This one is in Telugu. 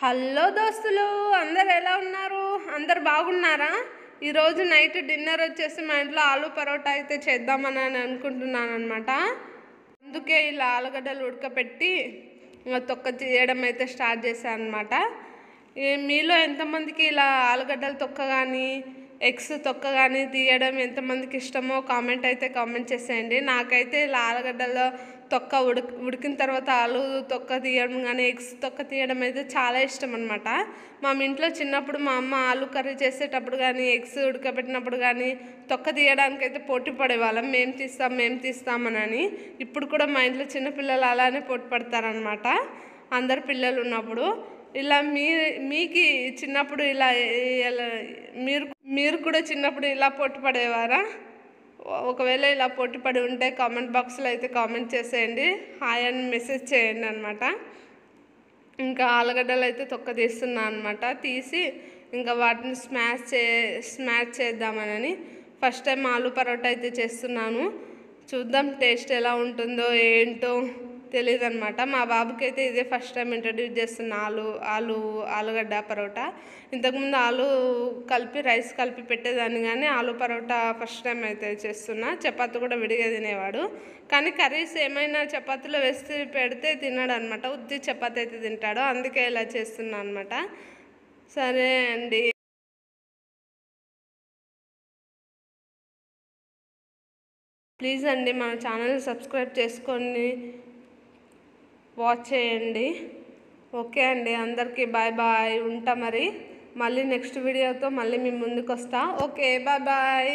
హలో దోస్తులు, అందరు ఎలా ఉన్నారు? అందరు బాగున్నారా? ఈరోజు నైట్ డిన్నర్ వచ్చేసి మా ఇంట్లో ఆలు పరోటా అయితే చేద్దామని అనుకుంటున్నాను అనమాట. అందుకే ఇలా ఆలుగడ్డలు ఉడకపెట్టి తొక్క తీయడం అయితే స్టార్ట్ చేశాను అనమాట. మీలో ఎంతమందికి ఇలా ఆలుగడ్డలు తొక్క కానీ ఎగ్స్ తొక్క కానీ తీయడం ఎంతమందికి ఇష్టమో కామెంట్ చేసేయండి. నాకైతే ఇలా ఆలుగడ్డలో తొక్క ఉడికిన తర్వాత ఆలు తొక్క తీయడం కానీ ఎగ్స్ తొక్క తీయడం అయితే చాలా ఇష్టం అనమాట. మా ఇంట్లో చిన్నప్పుడు మా అమ్మ ఆలు కర్రీ చేసేటప్పుడు కానీ ఎగ్స్ ఉడకబెట్టినప్పుడు కానీ తొక్క తీయడానికి అయితే పోటీ పడేవాళ్ళం, మేము తీస్తామని. ఇప్పుడు కూడా మా ఇంట్లో చిన్నపిల్లలు అలానే పోటీ పడతారనమాట, అందరు పిల్లలు ఉన్నప్పుడు. ఇలా మీకు చిన్నప్పుడు ఇలా మీరు కూడా చిన్నప్పుడు ఇలా పోటీ పడేవారా? ఒకవేళ ఇలా పోటీ పడి ఉంటే కామెంట్ బాక్స్లో అయితే కామెంట్ చేసేయండి, హాయ్ అని మెసేజ్ చేయండి అనమాట. ఇంకా ఆలుగడ్డలు అయితే తొక్క తీస్తున్నాను అనమాట. తీసి ఇంకా వాటిని స్మాష్ చేద్దామని ఫస్ట్ టైం ఆలు పరోటా అయితే చేస్తున్నాను. చూద్దాం టేస్ట్ ఎలా ఉంటుందో ఏంటో తెలియదు అనమాట. మా బాబుకి అయితే ఇదే ఫస్ట్ టైం ఇంట్రడ్యూస్ చేస్తున్నా ఆలుగడ్డ పరోటా. ఇంతకుముందు ఆలు కలిపి రైస్ కలిపి పెట్టేదాన్ని, కానీ ఆలు పరోటా ఫస్ట్ టైం అయితే చేస్తున్నా. చపాతీ కూడా విడిగా తినేవాడు, కానీ కర్రీస్ ఏమైనా చపాతీలో వేసి పెడితే తిన్నాడు అనమాట. ఉత్తి చపాతీ అయితే తింటాడు, అందుకే ఇలా చేస్తున్నా అనమాట. సరే అండి, ప్లీజ్ అండి మన ఛానల్ సబ్స్క్రైబ్ చేసుకొని వాచ్ చేయండి. ఓకే అండి, అందరికీ బాయ్ బాయ్, ఉంటా మరి. మళ్ళీ నెక్స్ట్ వీడియోతో మళ్ళీ మీ ముందుకు వస్తా. Okay, bye bye.